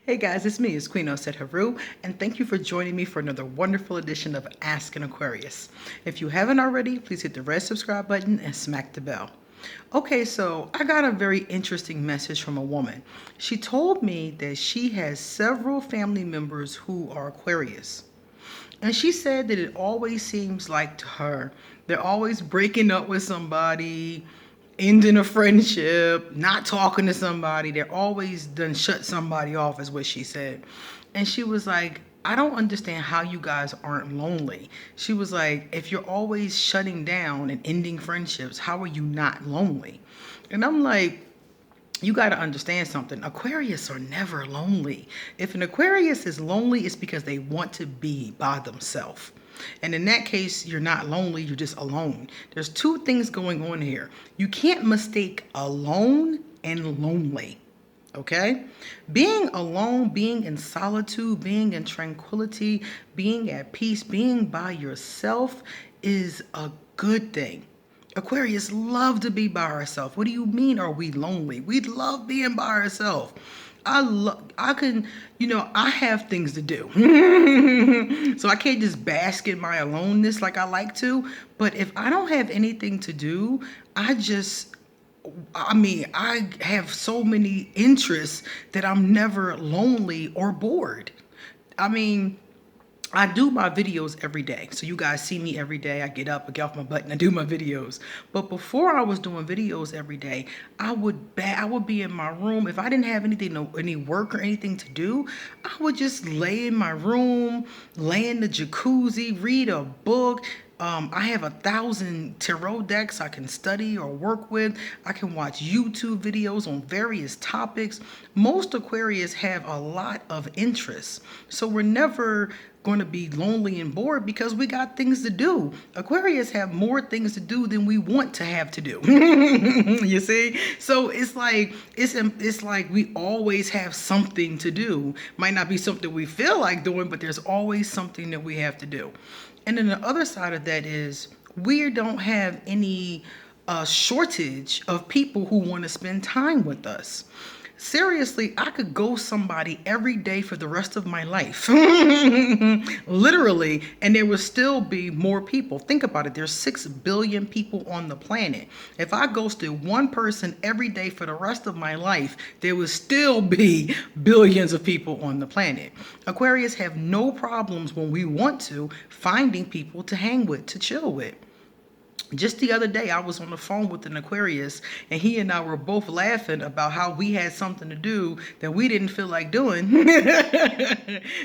Hey guys, it's me, it's Queen Osset Haru, and thank you for joining me for another wonderful edition of Ask an Aquarius. If you haven't already, please hit the red subscribe button and smack the bell. Okay, so I got a very interesting message from a woman. She told me that she has several family members who are Aquarius. And she said that it always seems like to her, they're always breaking up with somebody, ending a friendship, not talking to somebody. They're always done shut somebody off, is what she said. And she was like, I don't understand how you guys aren't lonely. She was like, if you're always shutting down and ending friendships, how are you not lonely? And I'm like, you got to understand something. Aquarius are never lonely. If an Aquarius is lonely, it's because they want to be by themselves. And in that case, you're not lonely, you're just alone. There's two things going on here. You can't mistake alone and lonely. Okay? Being alone, being in solitude, being in tranquility, being at peace, being by yourself is a good thing. Aquarius love to be by ourselves. What do you mean are we lonely? We love being by ourselves. I can, I have things to do. So I can't just bask in my aloneness like I like to. But if I don't have anything to do, I have so many interests that I'm never lonely or bored. I mean, I do my videos every day. So you guys see me every day. I get up, I get off my butt, and I do my videos. But before I was doing videos every day, I would be in my room. If I didn't have any work or anything to do, I would just lay in my room, lay in the jacuzzi, read a book. I have 1,000 tarot decks I can study or work with. I can watch YouTube videos on various topics. Most Aquarius have a lot of interests. So we're never going to be lonely and bored because we got things to do. Aquarius have more things to do than we want to have to do. You see? So it's like we always have something to do. Might not be something we feel like doing, but there's always something that we have to do. And then the other side of that is we don't have any shortage of people who want to spend time with us. Seriously, I could go somebody every day for the rest of my life. Literally, and there would still be more people. Think about it. There's 6 billion people on the planet. If I ghosted one person every day for the rest of my life, there would still be billions of people on the planet. Aquarius have no problems when we want to finding people to hang with, to chill with. Just the other day, I was on the phone with an Aquarius, and he and I were both laughing about how we had something to do that we didn't feel like doing.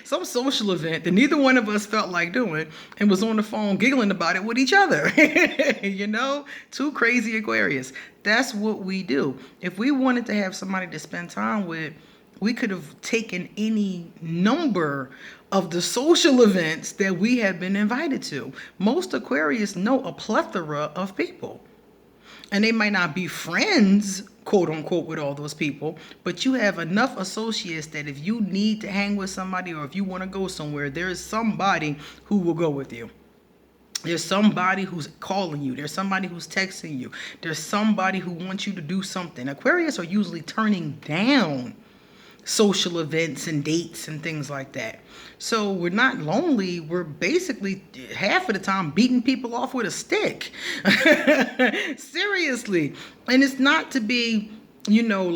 Some social event that neither one of us felt like doing, and was on the phone giggling about it with each other. Two crazy Aquarius. That's what we do. If we wanted to have somebody to spend time with, we could have taken any number of the social events that we have been invited to. Most Aquarius know a plethora of people. And they might not be friends, quote unquote, with all those people, but you have enough associates that if you need to hang with somebody or if you want to go somewhere, there is somebody who will go with you. There's somebody who's calling you. There's somebody who's texting you. There's somebody who wants you to do something. Aquarius are usually turning down social events and dates and things like that. So we're not lonely. We're basically half of the time beating people off with a stick. Seriously. And it's not to be, oh,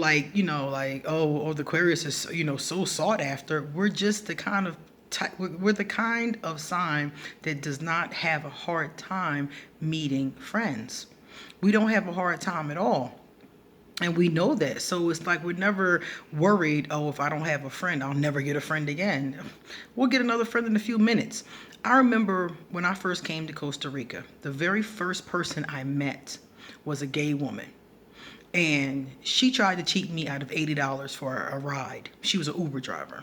the Aquarius is, so sought after. We're just the kind of we're the kind of sign that does not have a hard time meeting friends. We don't have a hard time at all. And we know that. So it's like we're never worried, oh, if I don't have a friend, I'll never get a friend again. We'll get another friend in a few minutes. I remember when I first came to Costa Rica, the very first person I met was a gay woman. And she tried to cheat me out of $80 for a ride. She was an Uber driver.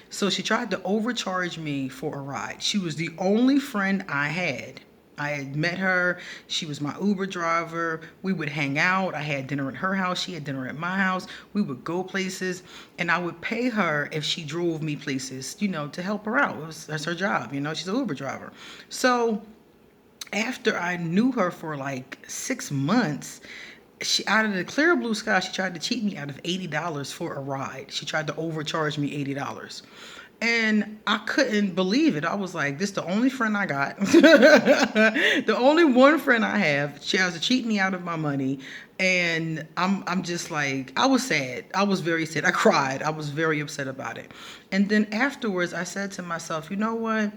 So she tried to overcharge me for a ride. She was the only friend I had. I had met her. She was my Uber driver. We would hang out. I had dinner at her house. She had dinner at my house. We would go places, and I would pay her if she drove me places, to help her out. That's her job. She's an Uber driver. So after I knew her for like 6 months, She, out of the clear blue sky, she tried to cheat me out of $80 for a ride. She tried to overcharge me $80. And I couldn't believe it. I was like, this the only friend I got. The only one friend I have. She has to cheat me out of my money. And I'm just like, I was sad. I was very sad. I cried. I was very upset about it. And then afterwards I said to myself, you know what?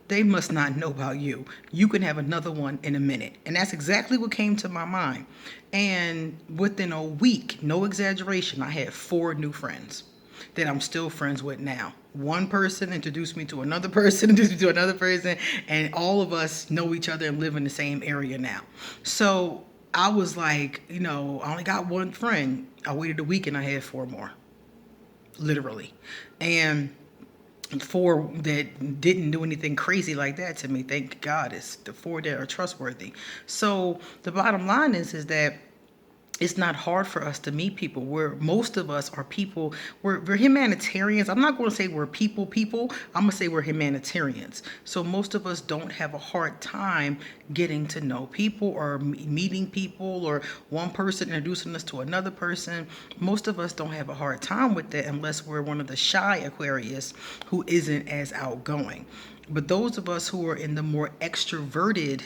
They must not know about you. You can have another one in a minute. And that's exactly what came to my mind. And within a week, no exaggeration, I had 4 new friends that I'm still friends with now. One person introduced me to another person, introduced me to another person, and all of us know each other and live in the same area now. So I was like, I only got one friend. I waited a week and I had 4 more, literally. And 4 that didn't do anything crazy like that to me. Thank God, it's the 4 that are trustworthy. So the bottom line is that it's not hard for us to meet people. Most of us are people. We're humanitarians. I'm not going to say we're people. I'm going to say we're humanitarians. So most of us don't have a hard time getting to know people or meeting people or one person introducing us to another person. Most of us don't have a hard time with that unless we're one of the shy Aquarius who isn't as outgoing. But those of us who are in the more extroverted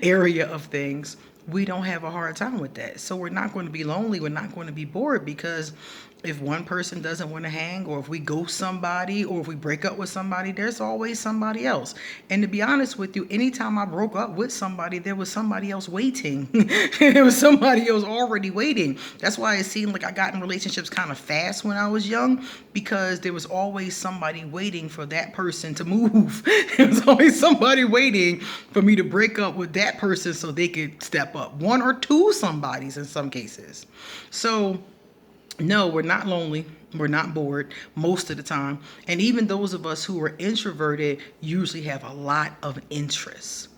area of things, we don't have a hard time with that. So we're not going to be lonely. We're not going to be bored, because if one person doesn't want to hang, or if we ghost somebody, or if we break up with somebody, there's always somebody else. And to be honest with you, anytime I broke up with somebody, there was somebody else waiting. There was somebody else already waiting. That's why it seemed like I got in relationships kind of fast when I was young, because there was always somebody waiting for that person to move. There was always somebody waiting for me to break up with that person so they could step up. 1 or 2 somebodies in some cases. So no, we're not lonely. We're not bored most of the time. And even those of us who are introverted usually have a lot of interests.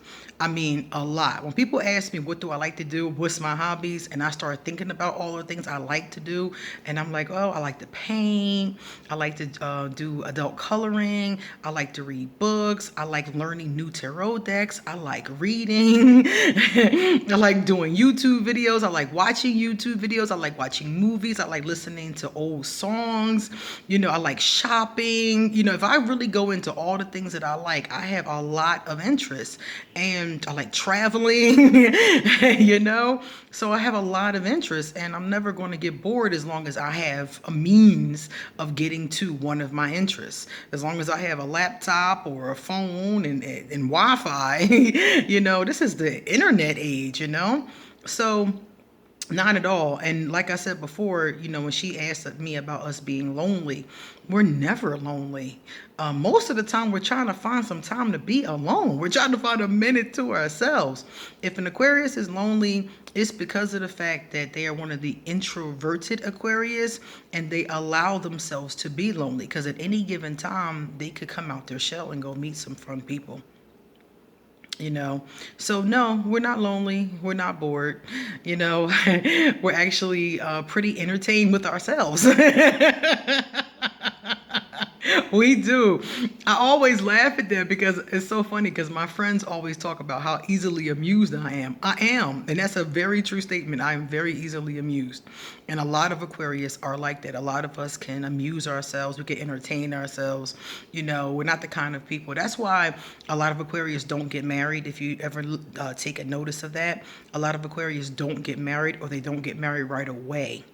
I mean, a lot. When people ask me, what do I like to do? What's my hobbies? And I start thinking about all the things I like to do. And I'm like, oh, I like to paint. I like to do adult coloring. I like to read books. I like learning new tarot decks. I like reading. I like doing YouTube videos. I like watching YouTube videos. I like watching movies. I like listening to old songs. I like shopping. If I really go into all the things that I like, I have a lot of interests. And I like traveling, so I have a lot of interests, and I'm never going to get bored as long as I have a means of getting to one of my interests. As long as I have a laptop or a phone and Wi-Fi, this is the internet age, so not at all. And like I said before, when she asked me about us being lonely, we're never lonely. Most of the time, we're trying to find some time to be alone. We're trying to find a minute to ourselves. If an Aquarius is lonely, it's because of the fact that they are one of the introverted Aquarius, and they allow themselves to be lonely, because at any given time, they could come out their shell and go meet some fun people. So no, we're not lonely, we're not bored. We're actually pretty entertained with ourselves. We do. I always laugh at them because it's so funny, because my friends always talk about how easily amused I am. I am. And that's a very true statement. I am very easily amused. And a lot of Aquarius are like that. A lot of us can amuse ourselves. We can entertain ourselves. We're not the kind of people. That's why a lot of Aquarius don't get married. If you ever take a notice of that, a lot of Aquarius don't get married, or they don't get married right away.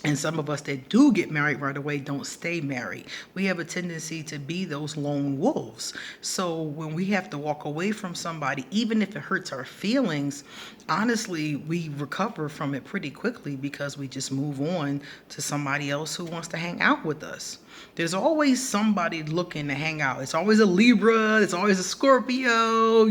And some of us that do get married right away don't stay married. We have a tendency to be those lone wolves. So when we have to walk away from somebody, even if it hurts our feelings, honestly, we recover from it pretty quickly, because we just move on to somebody else who wants to hang out with us. There's always somebody looking to hang out. It's always a Libra. It's always a Scorpio.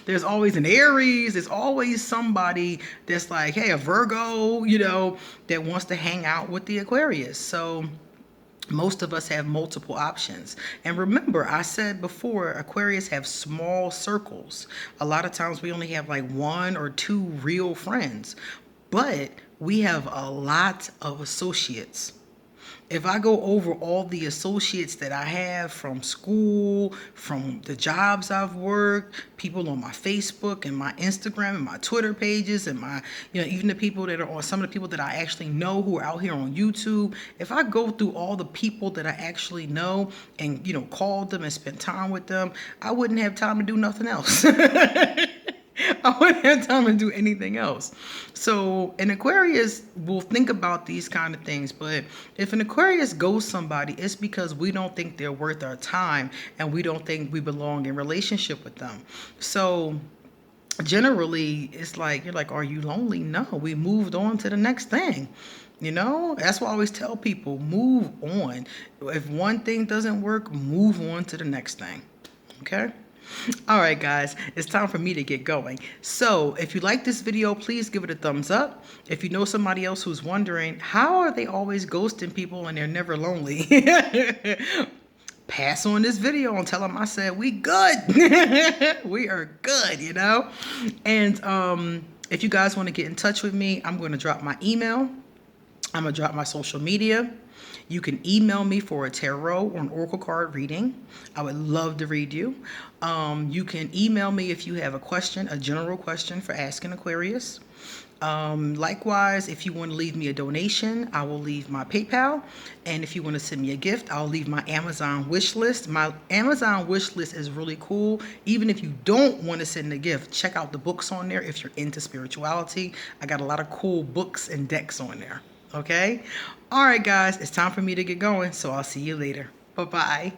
There's always an Aries. There's always somebody that's like, hey, a Virgo, that wants to hang out with the Aquarius. So most of us have multiple options. And remember, I said before, Aquarius have small circles. A lot of times we only have like 1 or 2 real friends, but we have a lot of associates. If I go over all the associates that I have from school, from the jobs I've worked, people on my Facebook and my Instagram and my Twitter pages and my, even the people that are on, some of the people that I actually know who are out here on YouTube, if I go through all the people that I actually know and, called them and spent time with them, I wouldn't have time to do nothing else. I wouldn't have time to do anything else. So an Aquarius will think about these kind of things, but if an Aquarius goes somebody, it's because we don't think they're worth our time and we don't think we belong in relationship with them. So generally, it's like, you're like, are you lonely? No, we moved on to the next thing. That's why I always tell people, move on. If one thing doesn't work, move on to the next thing. Okay? All right, guys, it's time for me to get going. So if you like this video, please give it a thumbs up. If you know somebody else who's wondering, how are they always ghosting people and they're never lonely? Pass on this video and tell them I said we good. We are good, And if you guys want to get in touch with me, I'm going to drop my email. I'm going to drop my social media. You can email me for a tarot or an oracle card reading. I would love to read you. You can email me if you have a question, a general question for Ask an Aquarius. Likewise, if you want to leave me a donation, I will leave my PayPal. And if you want to send me a gift, I'll leave my Amazon wish list. My Amazon wish list is really cool. Even if you don't want to send a gift, check out the books on there if you're into spirituality. I got a lot of cool books and decks on there. Okay? All right, guys, it's time for me to get going, so I'll see you later. Bye-bye.